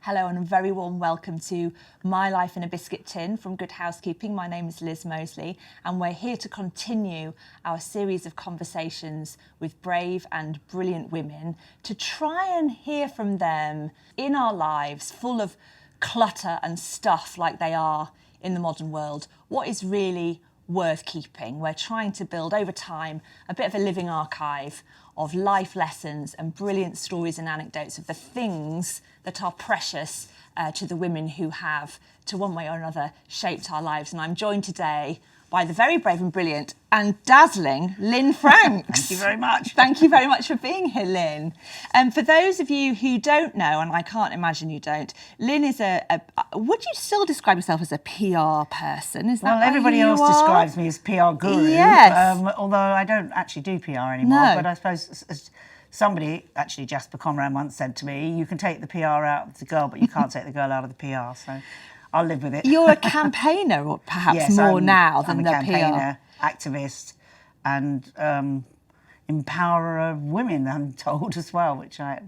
Hello and a very warm welcome to My Life in a Biscuit Tin from Good Housekeeping. My name is Liz Moseley and we're here to continue our series of conversations with brave and brilliant women to try and hear from them in our lives full of clutter and stuff like they are in the modern world. What is really worth keeping? We're trying to build over time a bit of a living archive of life lessons and brilliant stories and anecdotes of the things that are precious to the women who have, to one way or another, shaped our lives. And I'm joined today by the very brave and brilliant and dazzling Lynne Franks. Thank you very much. Thank you very much for being here, Lynne. And for those of you who don't know, and I can't imagine you don't, Lynne is would you still describe yourself as a PR person? Is that well, everybody else describes me as PR guru. Yes. Although I don't actually do PR anymore. No. But I suppose somebody, actually Jasper Conran once said to me, you can take the PR out of the girl, but you can't take the girl out of the PR. So I'll live with it. You're a campaigner, or perhaps yes, more now than I'm the a campaigner, activist, and empowerer of women, I'm told as well, which I'm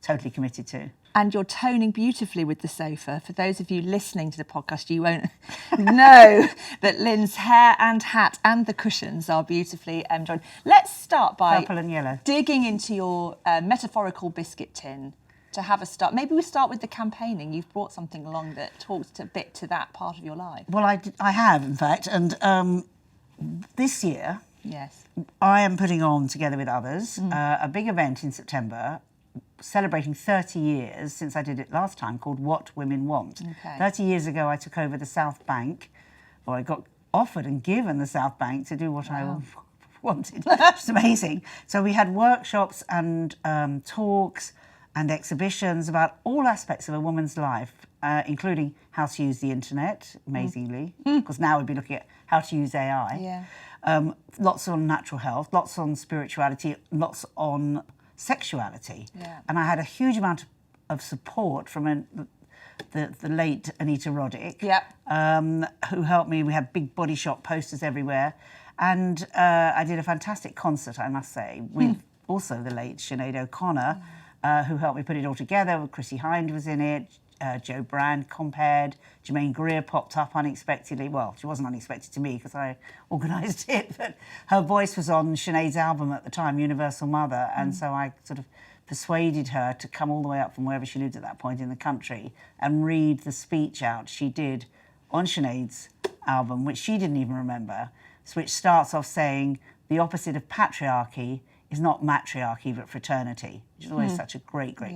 totally committed to. And you're toning beautifully with the sofa. For those of you listening to the podcast, you won't know that Lynne's hair and hat and the cushions are beautifully joined. Let's start by purple and yellow, digging into your metaphorical biscuit tin. To have a start, maybe we start with the campaigning. You've brought something along that talks a bit to that part of your life. Well, I have, in fact, and this year, yes, I am putting on, together with others, a big event in September, celebrating 30 years since I did it last time, called What Women Want. Okay. 30 years ago, I took over the South Bank, or I got offered and given the South Bank to do what I wanted. It's amazing. So we had workshops and talks and exhibitions about all aspects of a woman's life, including how to use the internet, amazingly, because now we'd be looking at how to use AI. Yeah. Lots on natural health, lots on spirituality, lots on sexuality. Yeah. And I had a huge amount of support from the late Anita Roddick, who helped me. We had big Body Shop posters everywhere. And I did a fantastic concert, I must say, with also the late Sinead O'Connor, who helped me put it all together. Chrissy Hind was in it, Joe Brand compared, Jermaine Greer popped up unexpectedly. Well, she wasn't unexpected to me because I organised it, but her voice was on Sinead's album at the time, Universal Mother, and so I sort of persuaded her to come all the way up from wherever she lived at that point in the country and read the speech out she did on Sinead's album, which she didn't even remember, which starts off saying, the opposite of patriarchy is not matriarchy but fraternity, which is always such a great quote.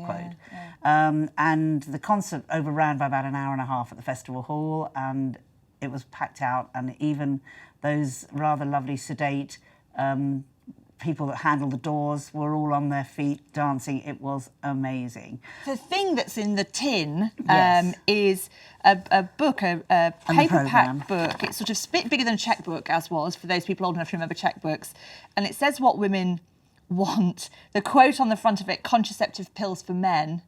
Yeah. And the concert overran by about an hour and a half at the festival hall, and it was packed out, and even those rather lovely sedate people that handled the doors were all on their feet dancing. It was amazing. The thing that's in the tin Yes. is a book, a paperback book. It's sort of a bit bigger than a checkbook, as was, for those people old enough to remember checkbooks. And it says what women want. The quote on the front of it, contraceptive pills for men,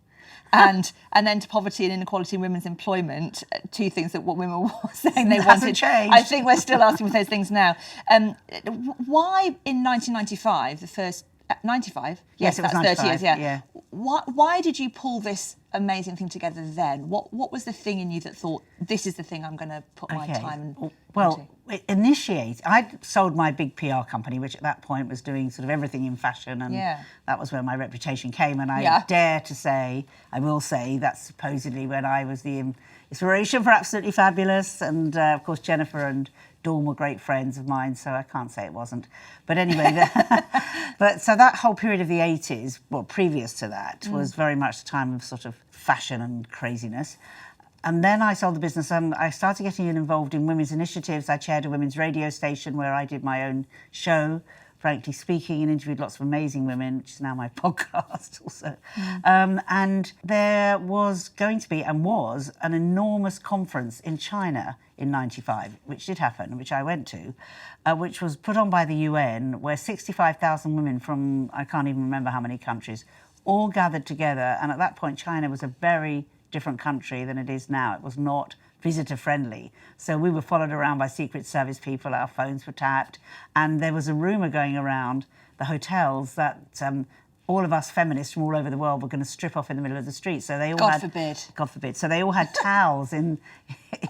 and then to poverty and inequality in women's employment, two things that what women were saying they wanted. Changed. I think we're still asking for those things now. Why in 1995, the first 95? Yes, it was that's 95, 30 years, yeah. Why did you pull this amazing thing together then? What was the thing in you that thought, this is the thing I'm going to put my time into? Well, I sold my big PR company, which at that point was doing sort of everything in fashion, and that was where my reputation came. And I I will say, that's supposedly when I was the inspiration for Absolutely Fabulous, and of course Jennifer and Dawn were great friends of mine, so I can't say it wasn't. But anyway, so that whole period of the 80s, well, previous to that, was very much the time of sort of fashion and craziness. And then I sold the business and I started getting involved in women's initiatives. I chaired a women's radio station where I did my own show, Frankly Speaking, and interviewed lots of amazing women, which is now my podcast also. And there was going to be, and was, an enormous conference in China in 95, which did happen, which I went to, which was put on by the UN, where 65,000 women from, I can't even remember how many countries, all gathered together. And at that point, China was a very different country than it is now. It was not visitor friendly. So we were followed around by Secret Service people, our phones were tapped, and there was a rumour going around the hotels that all of us feminists from all over the world were going to strip off in the middle of the street. So they all God had... forbid. God forbid. So they all had towels in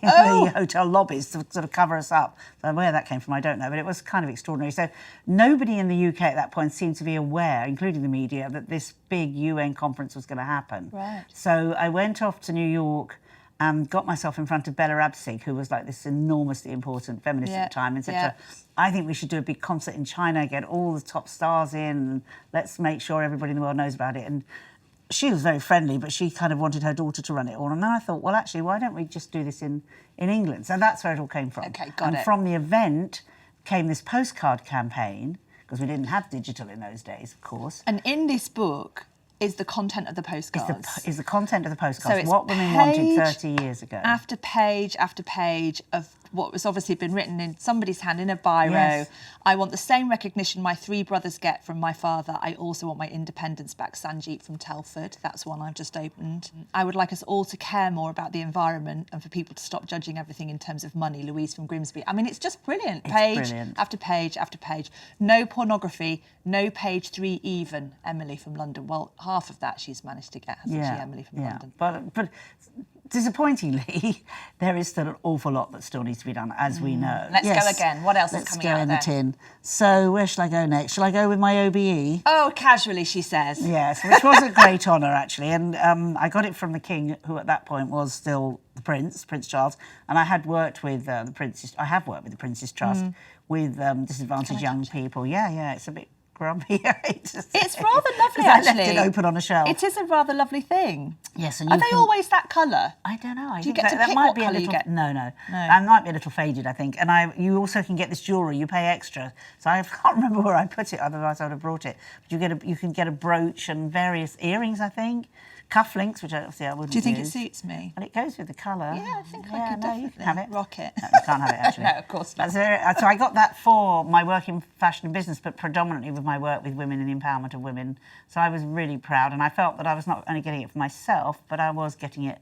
the hotel lobbies to sort of cover us up. So where that came from, I don't know, but it was kind of extraordinary. So nobody in the UK at that point seemed to be aware, including the media, that this big UN conference was going to happen. Right. So I went off to New York and got myself in front of Bella Abzug, who was like this enormously important feminist at the time, and said to her, I think we should do a big concert in China, get all the top stars in, and let's make sure everybody in the world knows about it. And she was very friendly, but she kind of wanted her daughter to run it all. And then I thought, well, actually, why don't we just do this in England? So that's where it all came from. Okay, got it. And from the event came this postcard campaign, because we didn't have digital in those days, of course. And in this book is the content of the postcards. Is the content of the postcards. So it's what women wanted 30 years ago. After page of what was obviously been written in somebody's hand in a biro. Yes. I want the same recognition my three brothers get from my father. I also want my independence back. Sanjeet from Telford. That's one I've just opened. I would like us all to care more about the environment and for people to stop judging everything in terms of money. Louise from Grimsby. I mean, it's just brilliant. Brilliant. After page after page. No pornography. No page 3 even. Emily from London. Well, half of that she's managed to get, hasn't she, Emily from London? But disappointingly, there is still an awful lot that still needs to be done, as we know. Let's go again. What else is coming out Let's go in there? the tin. So where shall I go next? Shall I go with my OBE? Oh, casually, she says. Yes, which was a great honour, actually. And I got it from the King, who at that point was still the Prince Charles. And I had worked with the Prince's... I have worked with the Prince's Trust with disadvantaged young people. Yeah, it's a bit grumpy. It's rather lovely, actually. I left it open on a shelf. It is a rather lovely thing. Yes, and are they always that colour? I don't know. Do you get to pick what colour you get? No. That might be a little faded, I think. And you also can get this jewellery. You pay extra. So I can't remember where I put it. Otherwise, I would have brought it. But you can get a brooch and various earrings, I think. Cufflinks, which obviously I wouldn't use. Do you think it suits me? And it goes with the colour. Yeah, I think I could definitely you can have it. rock it. No, you can't have it, actually. No, of course not. So I got that for my work in fashion and business, but predominantly with my work with women and the empowerment of women. So I was really proud, and I felt that I was not only getting it for myself, but I was getting it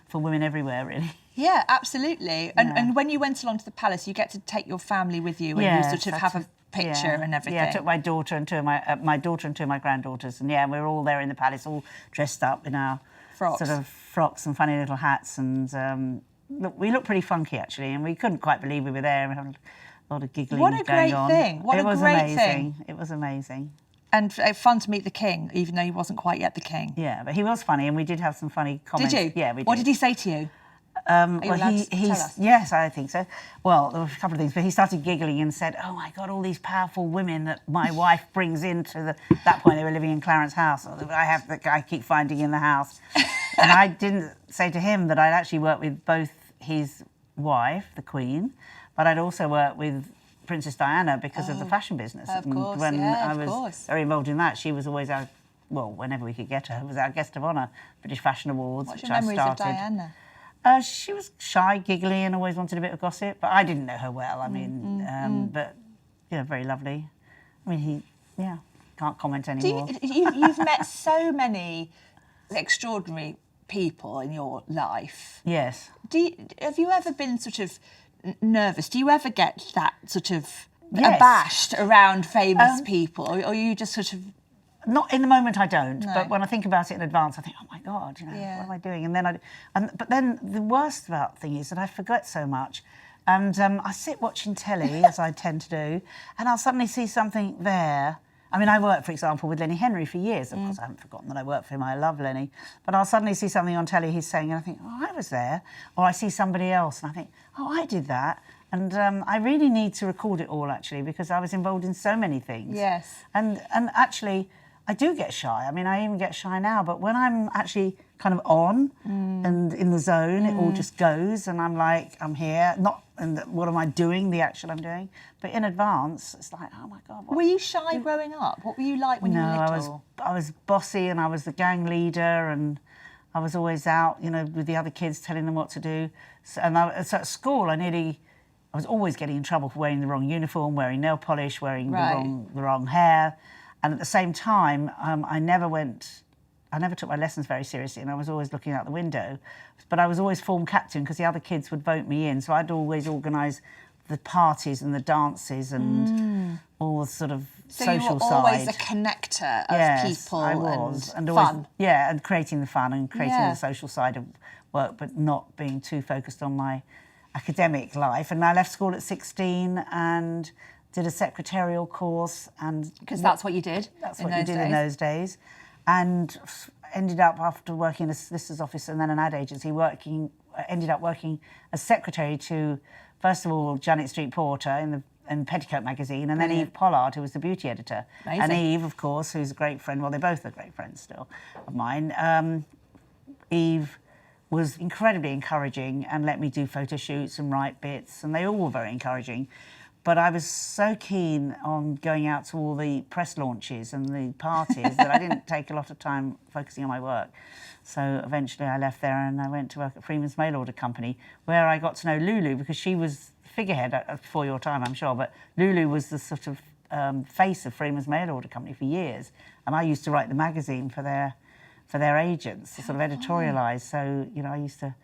for women everywhere, really. Yeah, absolutely. And when you went along to the palace, you get to take your family with you, and you sort of have a picture and everything. Yeah, I took my daughter and two of my granddaughters, and we were all there in the palace, all dressed up in our sort of frocks and funny little hats, and we looked pretty funky, actually, and we couldn't quite believe we were there. We had a lot of giggling going on. What a great thing! What a great thing! It was amazing. And fun to meet the King, even though he wasn't quite yet the King. Yeah, but he was funny, and we did have some funny comments. Did you? Yeah, we did. What did he say to you? Yes, I think so. Well, there were a couple of things, but he started giggling and said, "Oh my God, all these powerful women that my wife brings into that point they were living in Clarence House. I keep finding in the house." And I didn't say to him that I'd actually worked with both his wife, the Queen, but I'd also worked with Princess Diana because of the fashion business. Of course, when I was very involved in that, she was always whenever we could get her, was our guest of honour, British Fashion Awards, What's which your I memories started. of Diana? She was shy, giggly, and always wanted a bit of gossip. But I didn't know her well. I mean, but very lovely. I mean, can't comment anymore. You've met so many extraordinary people in your life. Yes. Have you ever been sort of nervous? Do you ever get that sort of abashed around famous people, or are you just sort of? Not in the moment, I don't. No. But when I think about it in advance, I think, oh my God, what am I doing? And then but then the worst about thing is that I forget so much, and I sit watching telly as I tend to do, and I'll suddenly see something there. I mean, I worked, for example, with Lenny Henry for years. Of course, I haven't forgotten that I worked for him. I love Lenny, but I'll suddenly see something on telly he's saying, and I think, oh, I was there, or I see somebody else, and I think, oh, I did that. And I really need to record it all, actually, because I was involved in so many things. Yes. And actually, I do get shy. I mean, I even get shy now, but when I'm actually kind of on and in the zone, it all just goes, and I'm like, I'm here, and what am I doing, the action I'm doing? But in advance, it's like, oh my God. Were you shy growing up? What were you like when you were little? I was bossy, and I was the gang leader, and I was always out, with the other kids, telling them what to do. So at school, I was always getting in trouble for wearing the wrong uniform, wearing nail polish, wearing the wrong hair. And at the same time, I never took my lessons very seriously, and I was always looking out the window. But I was always form captain because the other kids would vote me in, so I'd always organise the parties and the dances and all the sort of social you were side. Always a connector of people. I was. and always, fun. Yeah, and creating the fun and creating the social side of work, but not being too focused on my academic life. And I left school at 16 and did a secretarial course. And because that's what you did. That's what you did in those days. And ended up, after working in a solicitor's office and then an ad agency, ended up working as secretary to, first of all, Janet Street Porter in Petticoat magazine, and then Eve Pollard, who was the beauty editor. Amazing. And Eve, of course, who's a great friend, well, they both are great friends still of mine. Eve was incredibly encouraging and let me do photo shoots and write bits, and they all were very encouraging. But I was so keen on going out to all the press launches and the parties that I didn't take a lot of time focusing on my work. So eventually I left there and I went to work at Freeman's Mail Order Company, where I got to know Lulu, because she was the figurehead before your time, I'm sure, but Lulu was the sort of face of Freeman's Mail Order Company for years. And I used to write the magazine for their agents, to sort of editorialise. So, you know, I used to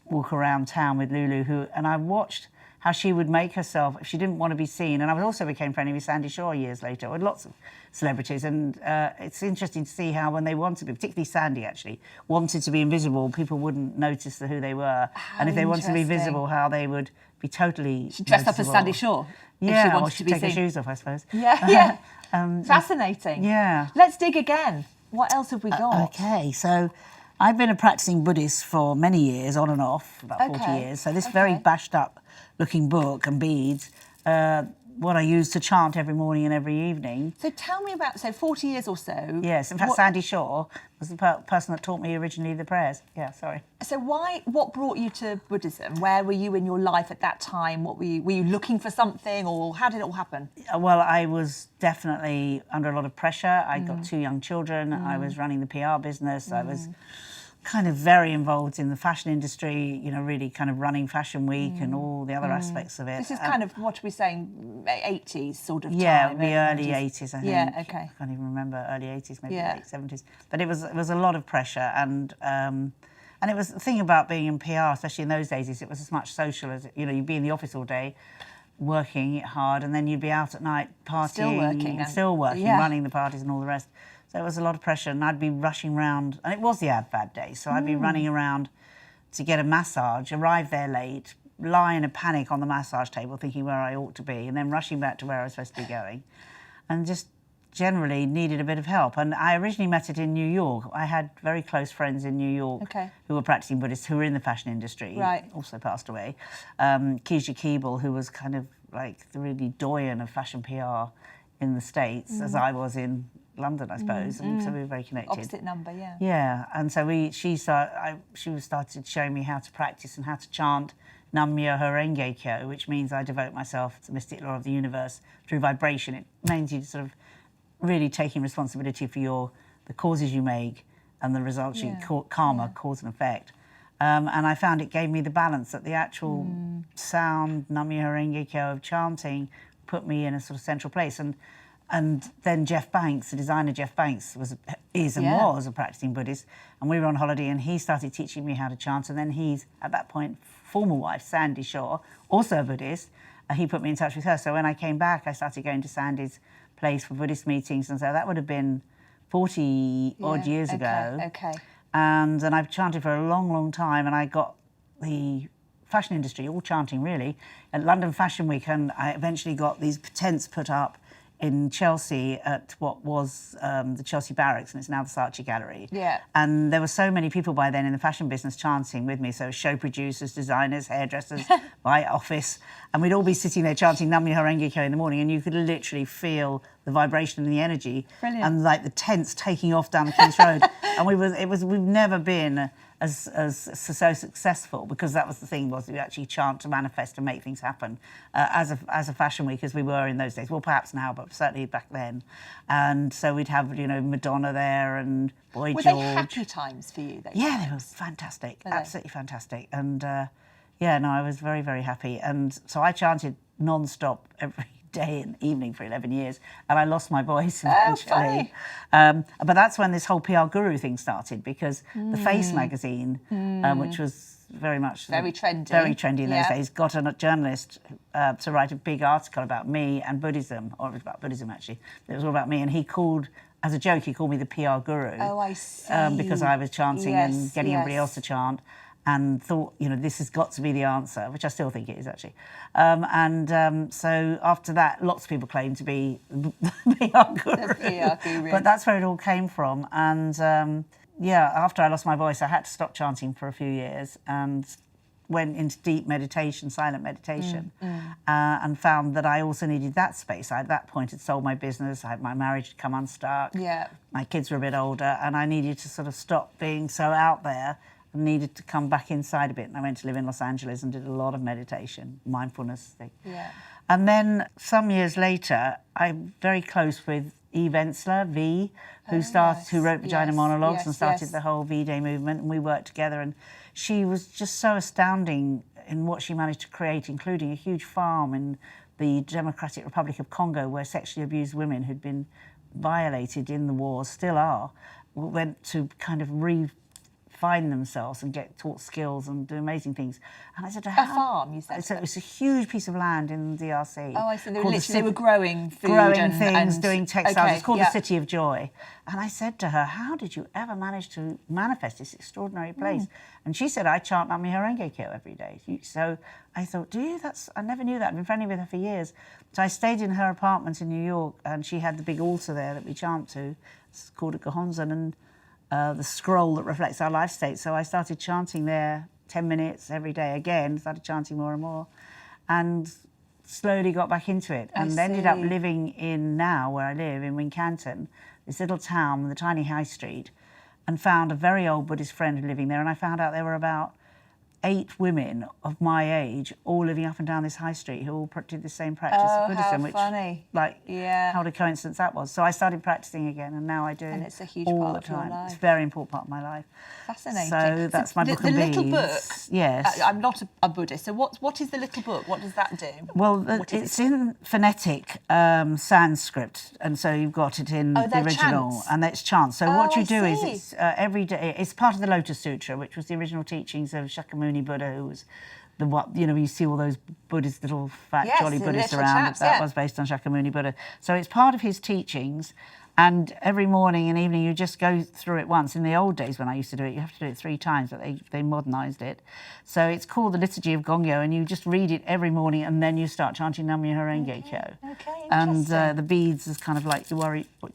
walk around town with Lulu, and I watched how she would make herself if she didn't want to be seen. And I also became friendly with Sandy Shaw years later, with lots of celebrities. And it's interesting to see how when they wanted to be, particularly Sandy actually, wanted to be invisible, people wouldn't notice who they were. And if they wanted to be visible, how they would be totally She dressed up as Sandy Shaw. Yeah, if she wanted or she'd to be take seen. her shoes off, I suppose. Yeah, yeah. Fascinating. Yeah. Let's dig again. What else have we got? Okay, so I've been a practicing Buddhist for many years, on and off, about 40 years. So this very bashed up looking book and beads, what I use to chant every morning and every evening. So tell me about, 40 years or so. Yes, in fact, Sandy Shaw was the person that taught me originally the prayers. Yeah, sorry. So what brought you to Buddhism? Where were you in your life at that time? Were you looking for something, or how did it all happen? Well, I was definitely under a lot of pressure. I got 2 young children. I was running the PR business. I was kind of very involved in the fashion industry, you know, really kind of running Fashion Week and all the other aspects of it. This is kind of, what are we saying, 80s sort of time? Yeah, the early 80s, I think. Yeah, okay. I can't even remember, early 80s, maybe late 70s. But it was a lot of pressure, and it was the thing about being in PR, especially in those days, is it was as much social as, you know, you'd be in the office all day, working hard, and then you'd be out at night partying, still working, running the parties and all the rest. So it was a lot of pressure, and I'd be rushing around, and it was the Ab Fab day, so I'd be running around to get a massage, arrive there late, lie in a panic on the massage table thinking where I ought to be, and then rushing back to where I was supposed to be going, and just generally needed a bit of help. And I originally met it in New York. I had very close friends in New York who were practicing Buddhists, who were in the fashion industry, also passed away. Keisha Keeble, who was kind of like the really doyen of fashion PR in the States, as I was in London, I suppose, and so we were very connected. Opposite number, yeah. Yeah, and so she started showing me how to practice and how to chant Nam-myoho Renge-kyo, which means I devote myself to the mystic law of the universe through vibration. It means you sort of really taking responsibility for the causes you make and the results you karma, cause and effect. And I found it gave me the balance that the actual sound Nam-myoho Renge-kyo of chanting put me in a sort of central place. And then Jeff Banks, the designer Jeff Banks, was a practicing Buddhist, and we were on holiday, and he started teaching me how to chant. And then he's, at that point, former wife, Sandy Shaw, also a Buddhist, he put me in touch with her. So when I came back, I started going to Sandy's place for Buddhist meetings, and so that would have been 40-odd years ago. Okay. And I've chanted for a long, long time, and I got the fashion industry all chanting, really, at London Fashion Week, and I eventually got these tents put up in Chelsea at what was the Chelsea Barracks, and it's now the Saatchi Gallery. Yeah. And there were so many people by then in the fashion business chanting with me, so show producers, designers, hairdressers, my office, and we'd all be sitting there chanting Nam-myoho Renge-kyo in the morning, and you could literally feel the vibration and the energy. Brilliant. And like the tents taking off down the King's Road. And we've never been as so successful, because that was the thing, was we actually chant to manifest and make things happen as a fashion week as we were in those days. Well, perhaps now, but certainly back then. And so we'd have, you know, Madonna there and Boy George. Were they happy times for you? Yeah, they were fantastic, absolutely fantastic. And I was very, very happy. And so I chanted non-stop every day and evening for 11 years, and I lost my voice eventually. But that's when this whole PR guru thing started, because the Face magazine, which was very trendy in those days, got a journalist to write a big article about me and Buddhism, or it was about Buddhism actually. It was all about me, and he called, as a joke, he called me the PR guru. Oh, I see. Because I was chanting and getting everybody else to chant, and thought, this has got to be the answer, which I still think it is actually. So after that, lots of people claim to be the PR guru. The PR guru. But that's where it all came from. And after I lost my voice, I had to stop chanting for a few years and went into deep meditation, silent meditation, and found that I also needed that space. I, at that point, had sold my business. My marriage had come unstuck. Yeah. My kids were a bit older, and I needed to sort of stop being so out there and needed to come back inside a bit. And I went to live in Los Angeles and did a lot of meditation, mindfulness thing. Yeah. And then some years later, I'm very close with Eve Ensler, V, who wrote Vagina Monologues and started the whole V-Day movement, and we worked together, and she was just so astounding in what she managed to create, including a huge farm in the Democratic Republic of Congo where sexually abused women who'd been violated in the wars, still are, went to kind of find themselves and get taught skills and do amazing things. And I said to her, a farm, you said? So it was a huge piece of land in the DRC. Oh, I see. They were growing food. Growing things, doing textiles. Okay, it's called the City of Joy. And I said to her, how did you ever manage to manifest this extraordinary place? And she said, I chant Namyo Horenge Kyo every day. So I thought, do you? I never knew that. I've been friendly with her for years. So I stayed in her apartment in New York, and she had the big altar there that we chant to. It's called a Gohonzon, and the scroll that reflects our life state. So I started chanting there 10 minutes every day again, started chanting more and more, and slowly got back into it. And ended up living in, now where I live, in Wincanton, this little town with a tiny high street, and found a very old Buddhist friend living there. And I found out there were about 8 women of my age all living up and down this high street who all did the same practice of Buddhism, which, how a coincidence that was. So I started practicing again, and now I do. And it's a huge all part the of time. your life. It's a very important part of my life. Fascinating. So that's my book the of little beads. book. Yes. I'm not a Buddhist. So what is the little book? What does that do? Well, it's in phonetic Sanskrit, and so you've got it in the original, chants. and it's chants. So what you do is see. it's every day. It's part of the Lotus Sutra, which was the original teachings of Shakyamuni Buddha, who was you see all those Buddhist little fat jolly Buddhists around. Chaps, that was based on Shakyamuni Buddha. So it's part of his teachings. And every morning and evening, you just go through it once. In the old days, when I used to do it, you have to do it 3 times, but they modernised it. So it's called the Liturgy of Gongyo, and you just read it every morning, and then you start chanting Namyo Horenge Kyo. Okay, and the beads is kind of like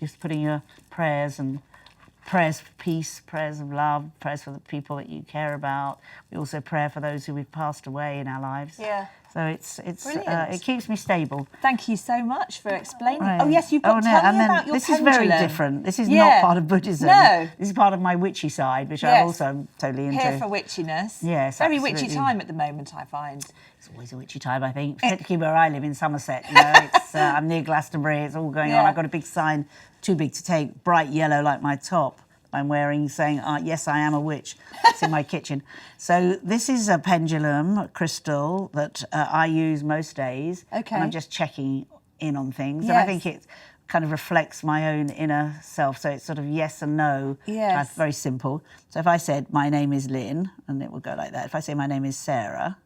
just putting your prayers for peace, prayers of love, prayers for the people that you care about. We also pray for those who we've passed away in our lives. Yeah. So it keeps me stable. Thank you so much for explaining. Right. Oh yes, you've got tell me about your this pendulum. Is very different. This is not part of Buddhism. No. This is part of my witchy side, which I'm also totally into. Here for witchiness. Yes, very absolutely. witchy time at the moment, I find. It's always a witchy time, I think, particularly where I live in Somerset. It's, I'm near Glastonbury. It's all going on. I've got a big sign, too big to take, bright yellow like my top. I'm wearing, saying, yes, I am a witch. It's in my kitchen. So this is a pendulum crystal that I use most days. Okay. And I'm just checking in on things. Yes. And I think it kind of reflects my own inner self. So it's sort of yes and no. Yes. It's very simple. So if I said, my name is Lynne, and it will go like that. If I say, my name is Sarah,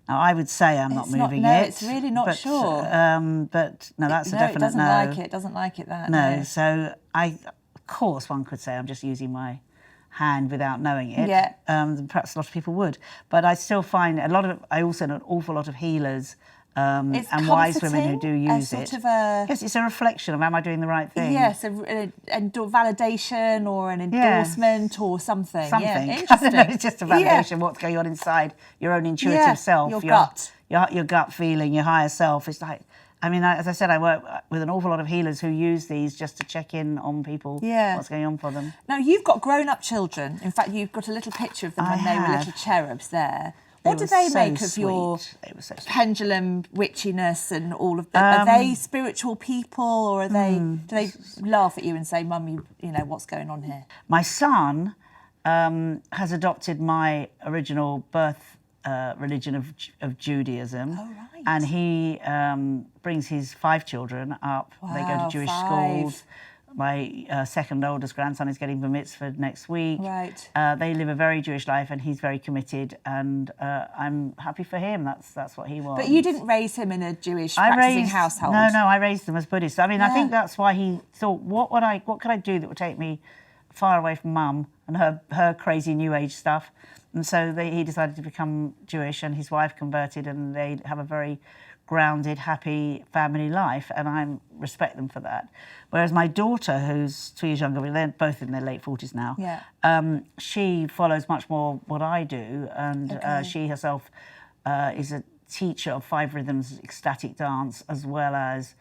now I would say I'm not moving it. It's really not sure. But no, that's a definite no. It doesn't like it. It doesn't like it, that. No, so of course, one could say I'm just using my hand without knowing it. Yeah. Perhaps a lot of people would, but I still find I also know an awful lot of healers and wise women who do use it. Yes, it's a reflection of, am I doing the right thing? Yes, a validation or an endorsement or something. Something. Yeah, interesting. It's just a validation of what's going on inside your own intuitive self. Your gut. Your gut feeling, your higher self. It's like, I mean, as I said, I work with an awful lot of healers who use these just to check in on people, what's going on for them. Now, you've got grown-up children. In fact, you've got a little picture of them when they were little cherubs there. What do they make of your pendulum witchiness and all of that? Are they spiritual people, or are they? Do they laugh at you and say, "Mum, you know what's going on here"? My son has adopted my original birth religion of Judaism. Oh, right. And he brings his 5 children up. Wow, they go to Jewish 5. schools. My second oldest grandson is getting bar mitzvah next week. Right. They live a very Jewish life, and he's very committed, and I'm happy for him. That's what he wants. But you didn't raise him in a Jewish practicing household. No, I raised them as Buddhists. I mean, I think that's why he thought, what could I do that would take me far away from Mum and her crazy New Age stuff? And so he decided to become Jewish, and his wife converted, and they have a very grounded, happy family life, and I respect them for that. Whereas my daughter, who's 2 years younger, they're both in their late 40s now, she follows much more what I do, and she herself is a teacher of 5 rhythms ecstatic dance, as well as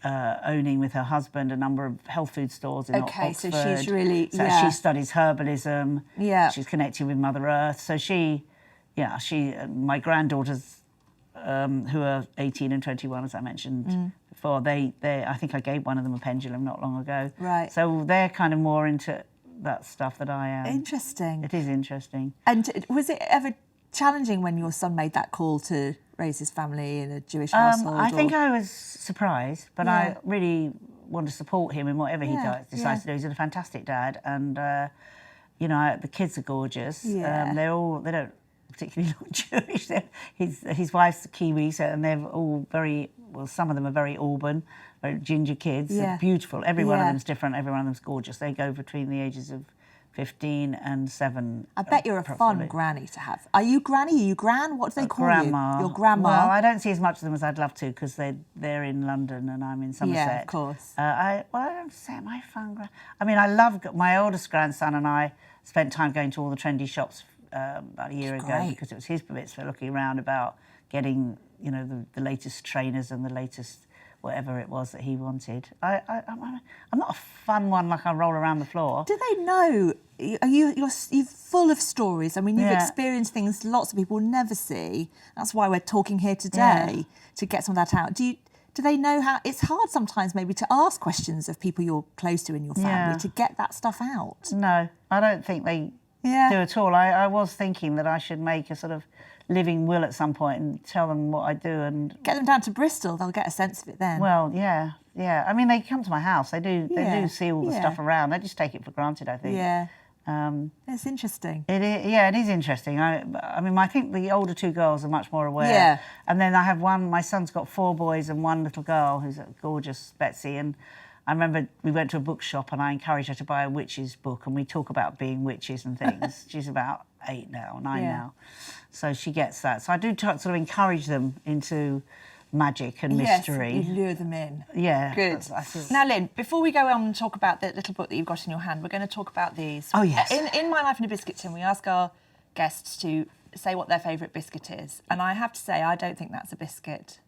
owning with her husband a number of health food stores in Oxford. So she's really... she studies herbalism. Yeah. She's connected with Mother Earth. So my granddaughters, who are 18 and 21, as I mentioned before, I think I gave one of them a pendulum not long ago. Right. So they're kind of more into that stuff that I am. Interesting. It is interesting. And was it ever challenging when your son made that call to raise his family in a Jewish household? I think I was surprised, but I really want to support him in whatever he decides to do. He's a fantastic dad, and the kids are gorgeous. Yeah. They don't particularly look Jewish. His wife's Kiwi, and they're all some of them are very Auburn, very ginger kids. They're beautiful. Every one of them's different. Every one of them's gorgeous. They go between the ages of 15 and 7. I bet you're a fun granny to have. Are you granny? Are you gran? What do they call grandma. you? Your grandma. Well, I don't see as much of them as I'd love to, because they're in London and I'm in Somerset. Yeah, of course. I don't say am I fun. I mean, I love my oldest grandson, and I spent time going to all the trendy shops about a year ago, because it was his mitzvah, looking around about getting the latest trainers and the latest whatever it was that he wanted. I'm not a fun one, like I roll around the floor. Do they know? You're full of stories. I mean, you've experienced things lots of people never see. That's why we're talking here today, to get some of that out. Do they know how? It's hard sometimes maybe to ask questions of people you're close to in your family to get that stuff out. No, I don't think they do at all. I was thinking that I should make a sort of living will at some point and tell them what I do, and get them down to Bristol. They'll get a sense of it then. Well, yeah. I mean, they come to my house. They do see all the stuff around. They just take it for granted, I think. Yeah. It's interesting. It is interesting. I mean, I think the older 2 girls are much more aware. Yeah. And then I have my son's got 4 boys and 1 little girl who's a gorgeous Betsy. And I remember we went to a bookshop and I encouraged her to buy a witch's book, and we talk about being witches and things. She's about 8 now, 9 now. So she gets that. So I do sort of encourage them into magic and mystery. Yes, you lure them in. Yeah. Good. Now, Lynne, before we go on and talk about the little book that you've got in your hand, we're going to talk about these. Oh, yes. In My Life in a Biscuit Tin, we ask our guests to say what their favourite biscuit is. And I have to say, I don't think that's a biscuit.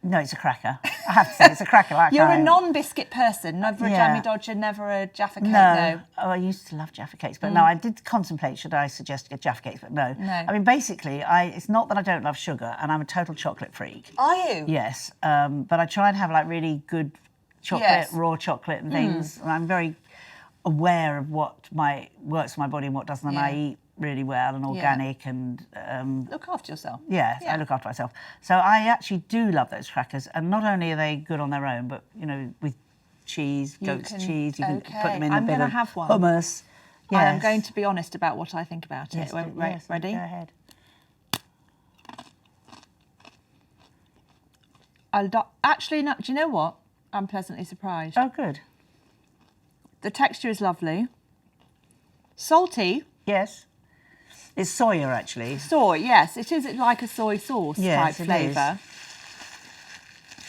No, it's a cracker. I have to say, it's a cracker. You're a non-biscuit person, never a jammy dodger, never a Jaffa cake, no. Oh, I used to love Jaffa cakes, but no, I did contemplate, should I suggest Jaffa cakes, but no. I mean, basically, it's not that I don't love sugar, and I'm a total chocolate freak. Are you? Yes, but I try and have like really good chocolate, raw chocolate and things, and I'm very aware of what works for my body and what doesn't, and I eat really well and organic and... look after yourself. Yes, I look after myself. So I actually do love those crackers, and not only are they good on their own, but, with cheese, goat's cheese, you can put them in a bit of hummus. Yes. I am going to be honest about what I think about it. Ready? Go ahead. Actually, no, do you know what? I'm pleasantly surprised. Oh, good. The texture is lovely. Salty. Yes. It's soya, actually. Soy, yes. It is like a soy sauce type flavour.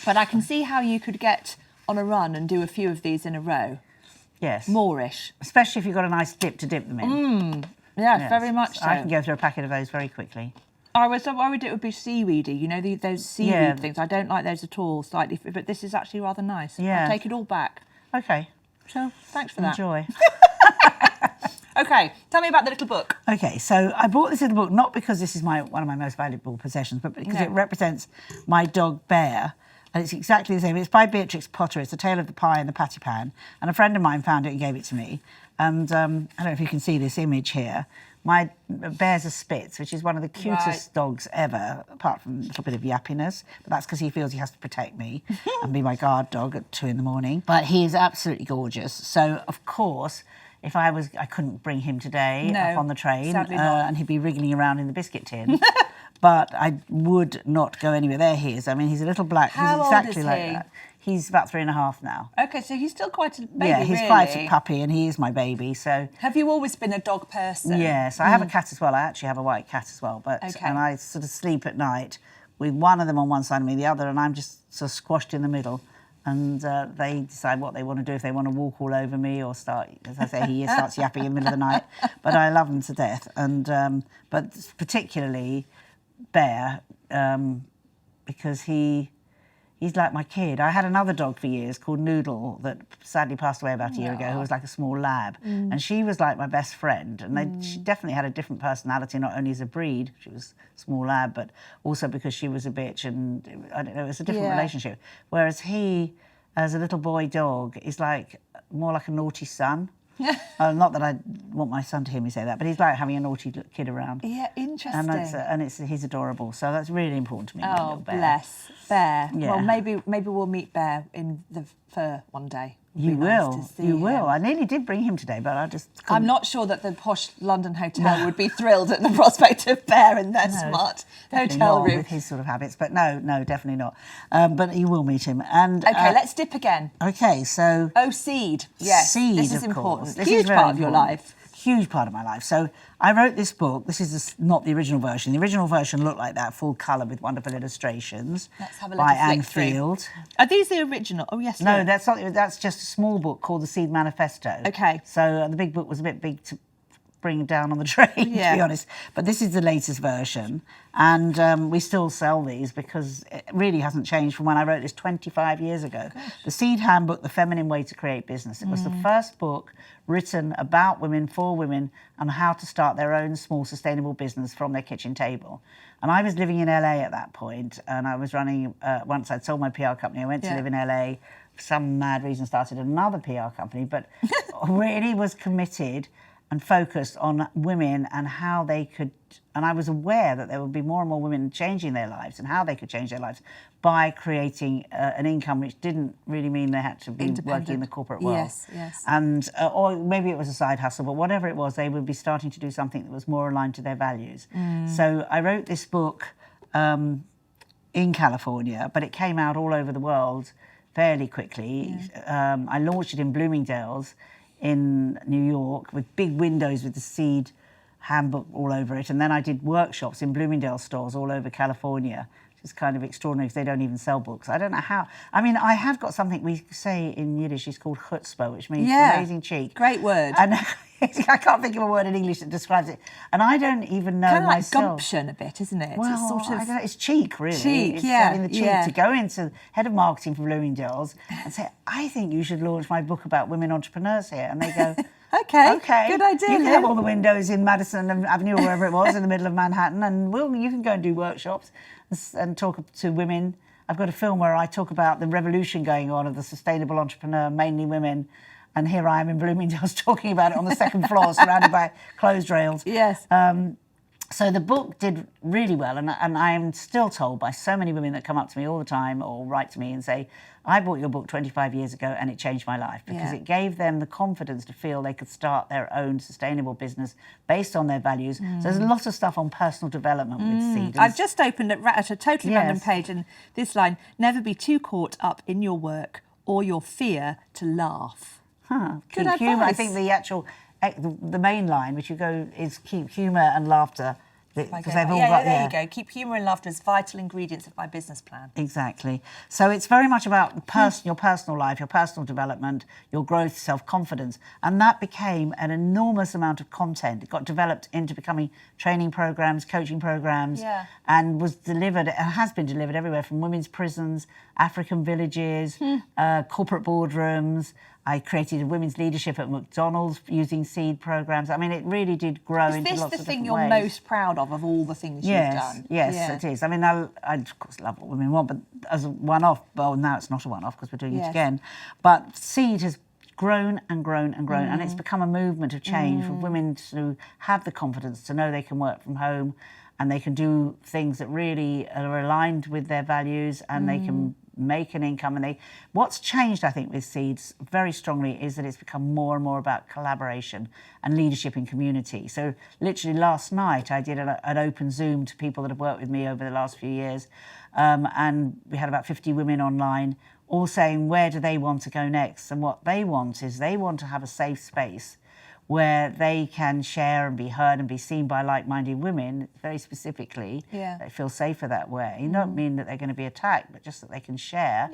But I can see how you could get on a run and do a few of these in a row. Yes. More-ish. Especially if you've got a nice dip to dip them in. Yes, very much so. I can go through a packet of those very quickly. I was worried it would be seaweedy, those seaweed things. I don't like those at all, slightly, but this is actually rather nice. Yeah. I'll take it all back. Okay. So, thanks for that. Enjoy. Okay, tell me about the little book. Okay, so I bought this little book not because this is one of my most valuable possessions, but because it represents my dog Bear, and it's exactly the same. It's by Beatrix Potter. It's The Tale of the Pie and the Patty Pan, and a friend of mine found it and gave it to me. And I don't know if you can see this image here, my bear's a Spitz, which is one of the cutest dogs ever, apart from a little bit of yappiness. But that's because he feels he has to protect me and be my guard dog at 2 a.m. But he is absolutely gorgeous. So, of course, if I couldn't bring him today up on the train, and he'd be wriggling around in the biscuit tin. But I would not go anywhere. There he is. I mean, he's a little black. How he's exactly old is like he? that. He's about 3.5 now. Okay, so he's still quite a baby, Yeah, he's really. quite a puppy, and he is my baby. So. Have you always been a dog person? Yes, I have a cat as well. I actually have a white cat as well. And I sort of sleep at night with one of them on one side of me, the other, and I'm just sort of squashed in the middle. And they decide what they want to do, if they want to walk all over me or start, as I say, he starts yapping in the middle of the night. But I love him to death. And but particularly Bear, because he's like my kid. I had another dog for years called Noodle that sadly passed away about a year ago, who was like a small lab. And she was like my best friend. And she definitely had a different personality, not only as a breed, she was a small lab, but also because she was a bitch. And I don't know, it was a different relationship. Whereas he, as a little boy dog, is like more like a naughty son. Not that I want my son to hear me say that, but he's like having a naughty kid around. Yeah, interesting. And he's adorable, so that's really important to me. Oh, bless Bear. Yeah. Well, maybe we'll meet Bear in the fur one day. You will. You will. I nearly did bring him today, but I just couldn't. I'm not sure that the posh London hotel would be thrilled at the prospect of Bear in their smart hotel room. With his sort of habits, but no, definitely not. But you will meet him. And okay, let's dip again. Okay, so SEED. Yes, SEED, this is of important. Course. This Huge is very part of your important. life. Huge part of my life. So I wrote this book. This is not the original version. The original version looked like that, full colour with wonderful illustrations. Let's have a by little Anne flick through. Field. Are these the original? Oh yes. No, look. that's not. That's just a small book called the SEED Manifesto. Okay. So the big book was a bit big to bring down on the train, to be honest. But this is the latest version, and we still sell these because it really hasn't changed from when I wrote this 25 years ago. Gosh. The SEED Handbook, The Feminine Way to Create Business. It was the first book written about women, for women, and how to start their own small sustainable business from their kitchen table. And I was living in LA at that point, and I was running, once I'd sold my PR company, I went to live in LA, for some mad reason started another PR company, but really was committed and focused on women and how they could, and I was aware that there would be more and more women changing their lives and how they could change their lives by creating an income which didn't really mean they had to be working in the corporate world. Yes. And, or maybe it was a side hustle, but whatever it was, they would be starting to do something that was more aligned to their values. So I wrote this book in California, but it came out all over the world fairly quickly. I launched it in Bloomingdale's in New York with big windows with the SEED Handbook all over it. And then I did workshops in Bloomingdale stores all over California, which is kind of extraordinary because they don't even sell books. I don't know how. I mean, I have got something we say in Yiddish, it's called chutzpah, which means amazing cheek. Great word. And I can't think of a word in English that describes it. And I don't even know kind of myself. Like gumption a bit, isn't it? Well, it's sort of... I don't know, it's cheek, really. Cheek, it's having the cheek to go into head of marketing for Bloomingdale's and say, I think you should launch my book about women entrepreneurs here. And they go, okay, good idea. You can have all the windows in Madison Avenue or wherever it was in the middle of Manhattan, and you can go and do workshops and talk to women. I've got a film where I talk about the revolution going on of the sustainable entrepreneur, mainly women. And here I am in Bloomingdale's talking about it on the second floor, surrounded by closed rails. Yes. So the book did really well, and I am still told by so many women that come up to me all the time or write to me and say, I bought your book 25 years ago and it changed my life, because it gave them the confidence to feel they could start their own sustainable business based on their values. So there's a lot of stuff on personal development with SEED. I've just opened at a totally random page, and this line, never be too caught up in your work or your fear to laugh. Keep humour. I think the main line, which you go, is keep humour and laughter. Because they've all got, there you go. Keep humour and laughter as vital ingredients of my business plan. Exactly. So it's very much about your personal life, your personal development, your growth, self-confidence. And that became an enormous amount of content. It got developed into becoming training programmes, coaching programmes, and was delivered, and has been delivered everywhere, from women's prisons, African villages, corporate boardrooms. I created women's leadership at McDonald's using SEED programmes. I mean, it really did grow into lots of different ways. Is this the thing you're most proud of all the things you've done? Yes, it is. I mean, I of course love what women want, but as a one-off, well, now it's not a one-off because we're doing it again. But SEED has grown and grown and grown, and it's become a movement of change for women to have the confidence to know they can work from home and they can do things that really are aligned with their values, and they can make an income. And what's changed, I think, with SEEDs very strongly is that it's become more and more about collaboration and leadership in community. So literally last night I did an open Zoom to people that have worked with me over the last few years, and we had about 50 women online, all saying where do they want to go next. And what they want is they want to have a safe space where they can share and be heard and be seen by like-minded women, very specifically. They feel safer that way. You don't mean that they're going to be attacked, but just that they can share.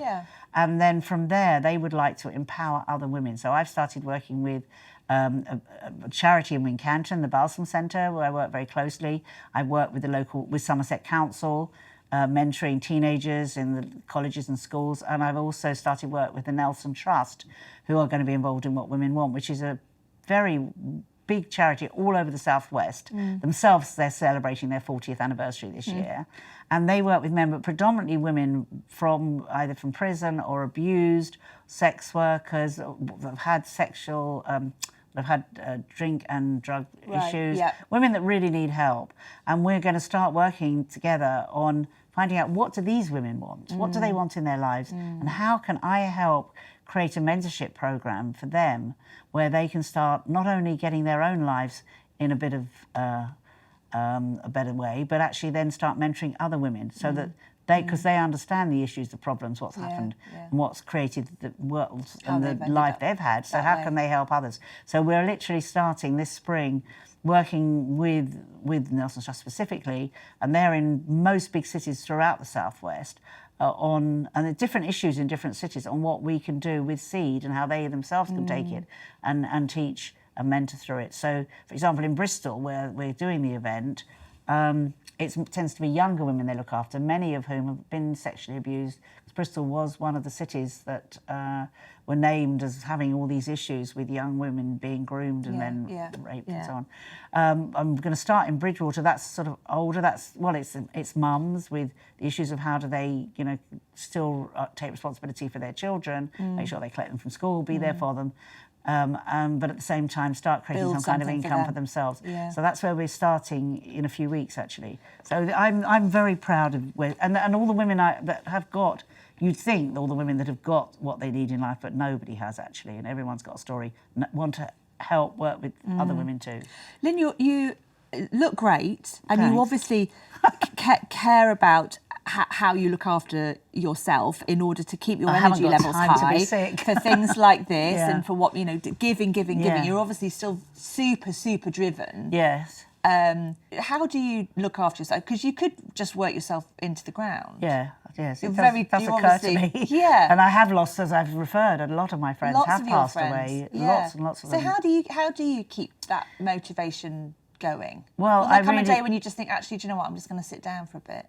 And then from there, they would like to empower other women. So I've started working with a charity in Wincanton, the Balsam Centre, where I work very closely. I work with Somerset Council, mentoring teenagers in the colleges and schools. And I've also started work with the Nelson Trust, who are going to be involved in What Women Want, which is a very big charity all over the Southwest. Themselves, they're celebrating their 40th anniversary this year. And they work with men, but predominantly women either from prison or abused, sex workers, that have had sexual, that have had drink and drug issues, women that really need help. And we're going to start working together on finding out, what do these women want? What do they want in their lives? And how can I help create a mentorship program for them where they can start not only getting their own lives in a bit of a better way, but actually then start mentoring other women, so that because they understand the issues, the problems, what's happened, and what's created the world and the life they've had. So how can they help others? So we're literally starting this spring working with Nelson Trust specifically, and they're in most big cities throughout the Southwest, and the different issues in different cities, on what we can do with SEED and how they themselves can take it and teach and mentor through it. So, for example, in Bristol, where we're doing the event, it tends to be younger women they look after, many of whom have been sexually abused. Bristol was one of the cities that were named as having all these issues with young women being groomed and then raped and so on. I'm going to start in Bridgewater. That's sort of older. It's mums with the issues of how do they, still take responsibility for their children, make sure they collect them from school, be there for them. But at the same time start creating some kind of income for themselves. So that's where we're starting in a few weeks, actually. So I'm very proud of and all the women that have got, you'd think all the women that have got what they need in life, but nobody has, actually, and everyone's got a story, want to help work with other women too. Lynne, you look great, and you obviously care about how you look after yourself in order to keep your energy levels high for things like this and for what, giving. You're obviously still super driven. Yes. How do you look after yourself? Because you could just work yourself into the ground. Yes. That's occurred to me. And I have lost, as I've referred, a lot of my friends have passed away. Lots and lots of them. So how do you keep that motivation going? Well, Will there come a day when you just think, actually, do you know what? I'm just going to sit down for a bit.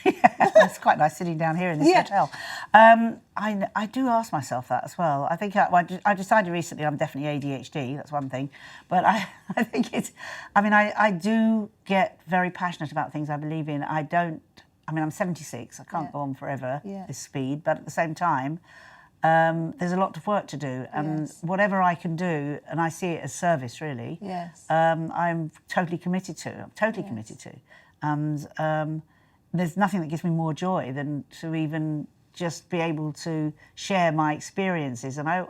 It's quite nice sitting down here in this hotel. I do ask myself that as well. I think I decided recently I'm definitely ADHD, that's one thing. But I think I do get very passionate about things I believe in. I'm 76, I can't go on forever, this speed, but at the same time, there's a lot of work to do, and whatever I can do, and I see it as service, really, I'm totally committed to. And there's nothing that gives me more joy than to even just be able to share my experiences. And I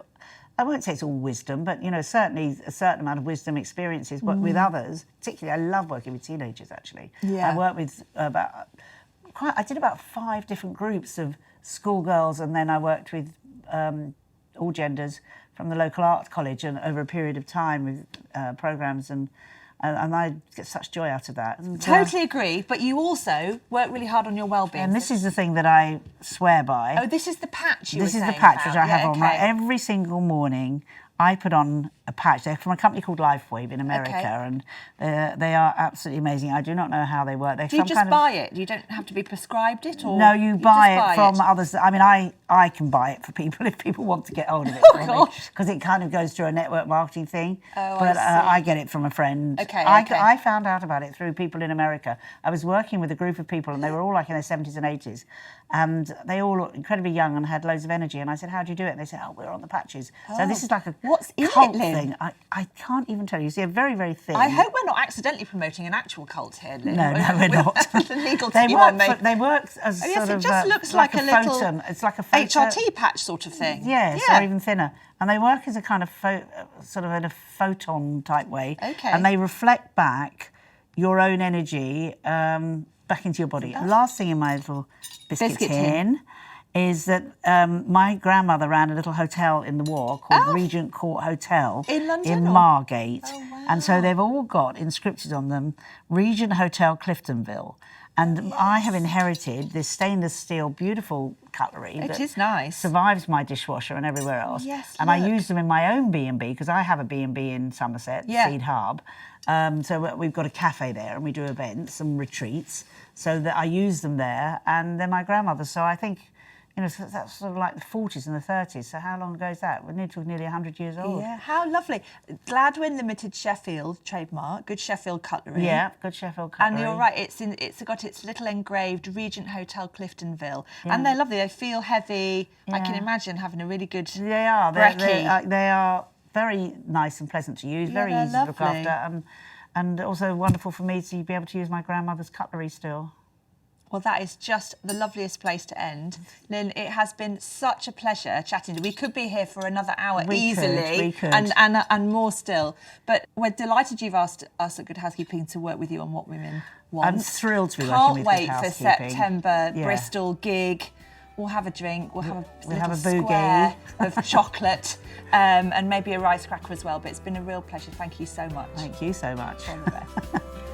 won't say it's all wisdom, but certainly a certain amount of wisdom experiences, but with others. Particularly, I love working with teenagers. Actually, I work with I did about 5 different groups of schoolgirls, and then I worked with all genders from the local art college, and over a period of time with programs and I get such joy out of that. Totally agree, but you also work really hard on your well-being. And this is the thing that I swear by. Oh, this is the patch you were saying This is the patch about. which I have on. Every single morning, I put on a patch. They're from a company called Lifewave in America, and they are absolutely amazing. I do not know how they work. Do you just buy it? You don't have to be prescribed it, or no? You buy it from others. I mean, I can buy it for people if people want to get hold of it. Because it kind of goes through a network marketing thing. Oh, but I get it from a friend. I found out about it through people in America. I was working with a group of people, and they were all like in their 70s and 80s, and they all looked incredibly young and had loads of energy. And I said, "How do you do it?" And they said, "Oh, we're on the patches." So this is like a cult thing. I can't even tell you. See, they're very, very thin. I hope we're not accidentally promoting an actual cult here, Lynne. No, we're not. The legal team on me. They work as yes, sort of. It just looks like a little photon. It's like a photon. HRT patch sort of thing. Yes, or even thinner. And they work as a kind of sort of in a photon type way. Okay. And they reflect back your own energy back into your body. Last thing in my little biscuit tin is that my grandmother ran a little hotel in the war called Regent Court Hotel in London, in Margate. Oh, wow. And so they've all got inscripted on them Regent Hotel Cliftonville. And I have inherited this stainless steel, beautiful cutlery. It is nice. Survives my dishwasher and everywhere else. Yes, and I use them in my own B&B because I have a B&B in Somerset, SEED Hub. So we've got a cafe there and we do events and retreats. So that I use them there, and they're my grandmother's. So I think, so that's sort of like the 40s and the 30s. So how long ago is that? We're nearly 100 years old. Yeah, how lovely. Gladwin Limited Sheffield trademark, good Sheffield cutlery. Yeah, good Sheffield cutlery. And you're right, it's got its little engraved Regent Hotel Cliftonville. Yeah. And they're lovely, they feel heavy. Yeah. I can imagine having a really good They are. They are very nice and pleasant to use, very easy to look after. And also wonderful for me to be able to use my grandmother's cutlery still. Well, that is just the loveliest place to end. Lynne, it has been such a pleasure chatting to you. We could be here for another hour easily. We could. And more still. But we're delighted you've asked us at Good Housekeeping to work with you on What Women Want. I'm thrilled to be working with Good Housekeeping. Can't wait for September, Bristol gig. We'll have a drink, we'll have a boogie of chocolate and maybe a rice cracker as well. But it's been a real pleasure. Thank you so much. Thank you so much. All the best.